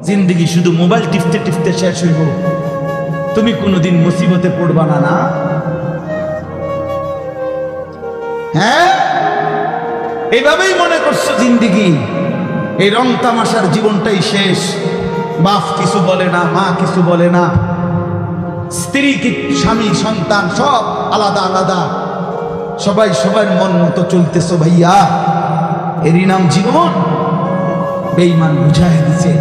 জিন্দেগি শুধু মোবাইল টিপতে টিপতে শেষ হইব? তুমি কোনোদিন মুসিবতে পড়বা না? না, হ্যাঁ, এইভাবেই মনে করছো জিন্দেগি, এই রং তামাশার জীবনটাই শেষ। বাপ কিছু বলে না, মা কিছু বলে না, স্ত্রী কি স্বামী সন্তান সব আলাদা আলাদা, সবাই সবার মন মতো চলতেছো। ভাইয়া, এরই নাম জীবন? বেঈমান বুঝাই দিছে,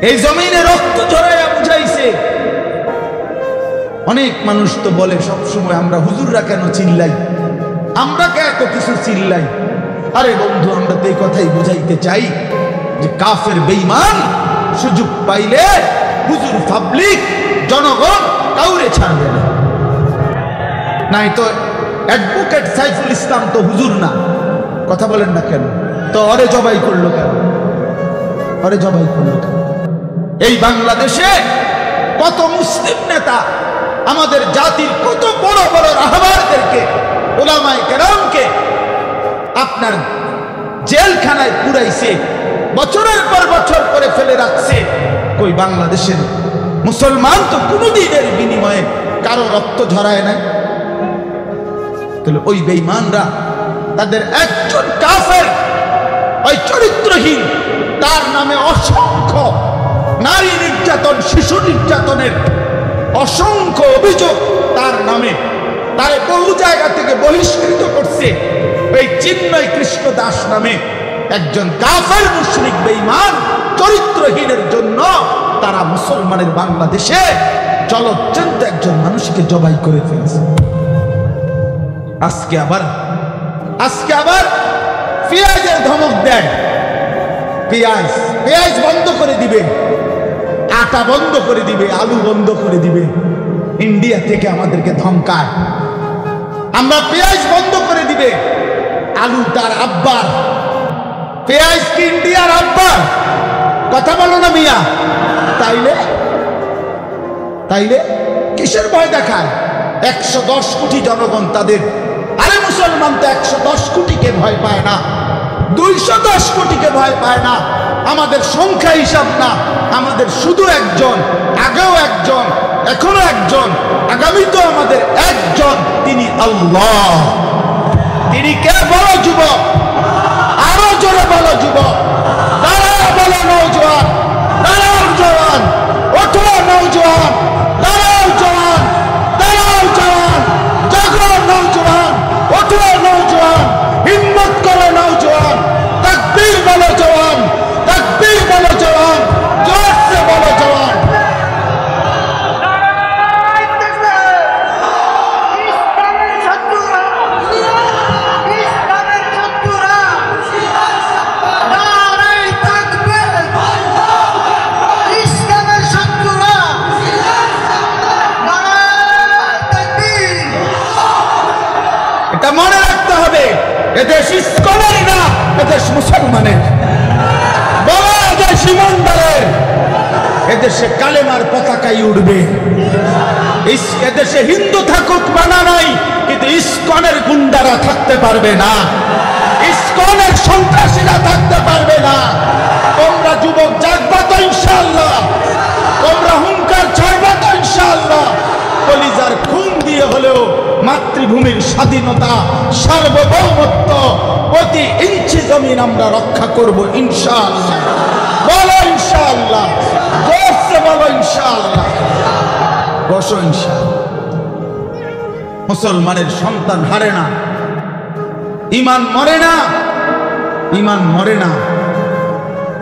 এই জমিনে রক্ত ঝরাইয়া বুঝাইছে। অনেক মানুষ তো বলে সবসময়, আমরা হুজুররা কেন চিল্লাই, আমরা কে এত কিছু চিল্লাই? আরে বন্ধু, আমরা তো এই কথাই বুঝাইতে চাই যে কাফের বেঈমান সুযোগ পাইলে হুজুর পাবলিক জনগণ কাউরে ছাড়বে না। নাই তো অ্যাডভোকেট সাইফুল ইসলাম তো হুজুর না, কথা বলেন না কেন? তো অরে জবাই করলো কেন? অরে জবাই করলো কেন? এই বাংলাদেশে কত মুসলিম নেতা, আমাদের জাতির কত বড় বড় রাহবারদেরকে, উলামায়ে কেরামকে আপনার জেলখানায় পুরাইছে, বছরের পর বছর করে ফেলে রাখছে। কই বাংলাদেশের মুসলমান তো কোনোদিনের বিনিময়ে কারো রক্ত ঝরায় নাই। তাহলে ওই বেঈমানরা তাদের একজন কাফের, ওই চরিত্রহীন, তার নামে অসংখ্য নারী নির্যাতন, শিশু নির্যাতনের অসংখ্য অভিযোগ তার নামে, তার বহু জায়গা থেকে বহিষ্কৃত করছে। এই চিন্ময় কৃষ্ণ দাস নামে একজন কাফের মুশরিক বেঈমান চরিত্রহীনের জন্য তারা মুসলমানের বাংলাদেশে জলজ্জন্ত একজন মানুষকে জবাই করে ফেলছে। আজকে আবার পেঁয়াজের ধমক দেয়, পেঁয়াজ বন্ধ করে দিবে, আটা বন্ধ করে দিবে, আলু বন্ধ করে দিবে। ইন্ডিয়া থেকে আমাদেরকে ধমকায়, আমরা পেঁয়াজ বন্ধ করে দিবে। আলু তার আব্বার, পেঁয়াজ কি ইন্ডিয়ার আব্বার? কথা বলো না মিয়া। তাইলে কিসের ভয় দেখায়? 110 কোটি জনগণ তাদের, আরে মুসলমান তো 110 কোটিকে ভয় পায় না, 210 কোটিকে ভয় পায় না। আমাদের সংখ্যা হিসাব না, আমাদের শুধু একজন, আগেও একজন, এখনো একজন, আগামীতেও আমাদের একজন, তিনি আল্লাহ। তিনি কে? বলো যুবক, আরো জোরে বলো যুবক, দাঁড়াও বলো নওজোয়ান, দাঁড়াও জওয়ান, ওঠো নওজোয়ান, দাঁড়াও জওয়ান, দাঁড়াও জওয়ান, জাগো নওজোয়ান, ওঠো নওজোয়ান, হিম্মত করো নওজোয়ান, তাকবীর বলো জওয়ান, তাকবীর বলো জওয়ান, জোরসে বলো জওয়ান। এটা মনে রাখতে হবে, এদেশ ইসকনেরই না, এদেশ মুসলমানের। বলো এদেশ ইমানদারের, এদেশে কালেমার পতাকাই উঠবে। এদেশে হিন্দু থাকুক মানা নাই, কিন্তু ইসকনের গুন্ডারা থাকতে পারবে না, ইসকনের সন্ত্রাসীরা থাকতে পারবে না। তোমরা যুবক জাগবা তো ইনশাআল্লাহ, তোমরা হুঙ্কার ছাড়বা তো ইনশাআল্লাহ। কলিজার খুন দিয়ে হলেও মাতৃভূমির স্বাধীনতা, সার্বভৌমত্ব, প্রতি ইঞ্চি জমিন আমরা রক্ষা করব ইনশাআল্লাহ। বলো ইনশাআল্লাহ, জোরসে বলো ইনশাআল্লাহ। বসো ইনশাআল্লাহ। মুসলমানের সন্তান হারে না, ইমান মরে না, ইমান মরে না,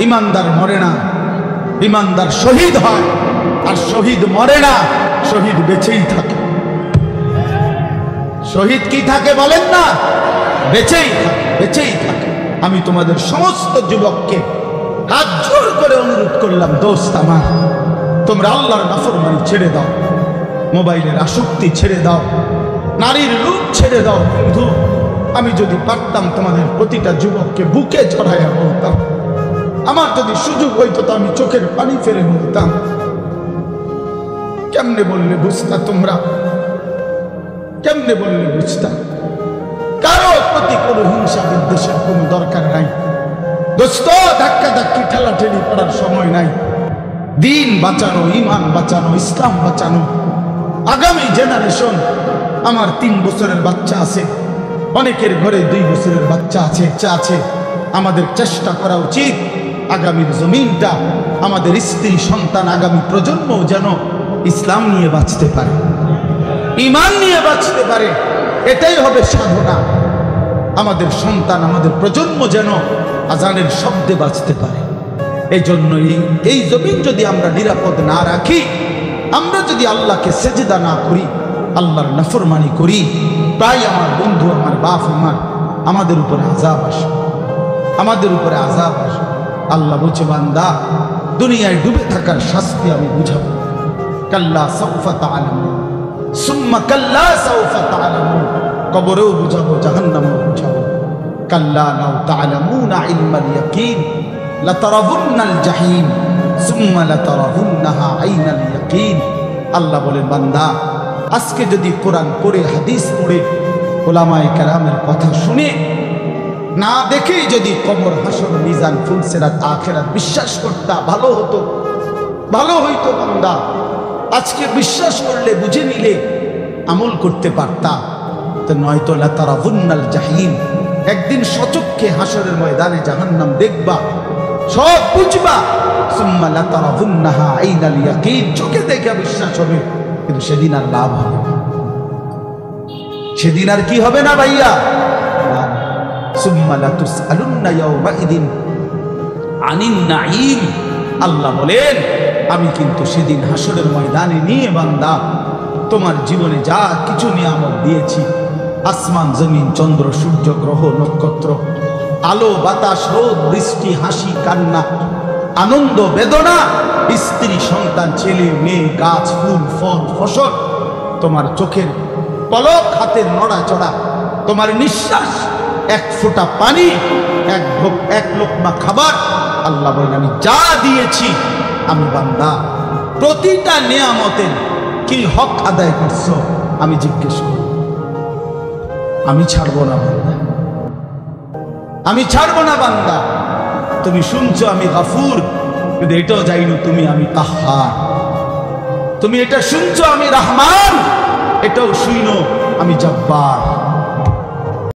ইমানদার মরে না, ইমানদার শহীদ হয়, আর শহীদ মরে না, শহীদ বেঁচেই থাকে। শহীদ কি থাকে বলেন না? বেঁচেই থাকে, বেঁচেই থাকে। আমি তোমাদের সমস্ত যুবককে হাত জোর করে অনুরোধ করলাম, দোস্ত আমার, তোমরা আল্লাহর নাফরমানি ছেড়ে দাও, মোবাইলের আসক্তি ছেড়ে দাও, নারীর রূপ ছেড়ে দাও। বন্ধু, আমি যদি পারতাম তোমাদের প্রতিটা যুবককে বুকে চড়াইয়া বলতাম, আমার যদি সুযোগ হইতো তো আমি চোখের পানি ফেলে বলতাম। কেমনে বললে বুঝতা তোমরা? কেমনে বললে বুঝতা? কারো প্রতি কোনো হিংসা বিদ্বেষের কোনো দরকার নাই দোস্ত। ধাক্কা ধাক্কি ঠেলাঠেলি করার সময় নাই। দিন বাঁচানো, ইমান বাঁচানো, ইসলাম বাঁচানো। আগামী জেনারেশন, আমার 3 বছরের বাচ্চা আছে, অনেকের ঘরে 2 বছরের বাচ্চা আছে। আমাদের চেষ্টা করা উচিত আগামীর জমিনটা, আমাদের স্ত্রী সন্তান, আগামী প্রজন্ম যেন ইসলাম নিয়ে বাঁচতে পারে, ইমান নিয়ে বাঁচতে পারে। এটাই হবে সাধনা। আমাদের সন্তান, আমাদের প্রজন্ম যেন আজানের শব্দে বাঁচতে পারে। এই জন্য এই জমিন যদি আমরা নিরাপদ না রাখি, আমরা যদি আল্লাহকে সেজদা না করি, আল্লাহর নাফরমানি করি, তাই আমার বন্ধু, আমার বাপ, আমাদের উপরে আযাব আসে, আমাদের উপরে আযাব আসে। আল্লাহ বলছে, বান্দা, দুনিয়ায় ডুবে থাকার শাস্তি আমি বুঝাবো। কাল্লা সাউফা তা'লামুন, সুম্মা কাল্লা সাউফা তা'লামুন, কবরেও বুঝাবো, জাহান্নামেও বুঝাবো। কাল্লা লাউ তা'লামুনা ইলমাল ইয়াকিন লাতারাবুন্নাল জাহিম সুম্মা লাতারাবুন্নাহা আইনাল ইয়াকিন। আল্লাহ বলেন, বান্দা, আজকে যদি কোরআন পড়ে, হাদিস পড়ে, উলামায়ে কেরামের কথা শুনে, না দেখেই যদি কবর, হাসর, মিজান, ফুলসিরাত, আখিরাত বিশ্বাস করতা, ভালো হতো, ভালো হইতো। বান্দা, আজকে বিশ্বাস করলে, বুঝে নিলে, আমল করতে পারতা। তো নয়তো লাতারাবুন্নাল জাহিম, একদিন সচক্ষে হাসরের ময়দানে জাহান্নাম দেখবা, সব বুঝবা। সুম্মা লাতারাবুন্নাহা আইনাল ইয়াকিন, চোখে দেখে বিশ্বাস হবে, কিন্তু সেদিন আর লাভ হবে না। সেদিন আর কি হবে না ভাইয়া? সুম্মা লাতুসআলুন্না ইয়াওমাইদিন আনিন নাঈম। আল্লাহ বলেন, আমি কিন্তু সেদিন হাসরের ময়দানে নিয়ে বান্দা তোমার জীবনে যা কিছু নিয়ামত দিয়েছি, আসমান, জমিন, চন্দ্র, সূর্য, গ্রহ, নক্ষত্র, আলো, বাতাস, রোদ, বৃষ্টি, হাসি, কান্না, আনন্দ, বেদনা, স্ত্রী, সন্তান, ছেলে, মেয়ে, গাছ, ফুল, ফল, ফসল, তোমার চোখের পলক, হাতের নড়াচড়া, তোমার নিঃশ্বাস, এক ফোঁটা পানি, এক লোকমা খাবার। আল্লাহ বলেন, আমি যা দিয়েছি, আমি বান্দা প্রতিটা নিয়ামতের কি হক আদায় করছো আমি জিজ্ঞেস করব। আমি ছাড়বো না বান্দা, আমি ছাড়বো না বান্দা। তুমি শুনছো আমি গাফুর, কিন্তু এটাও জানো তুমি আমি কাহ্হার। তুমি এটা শুনছো আমি রহমান, এটাও শুনো আমি জব্বার।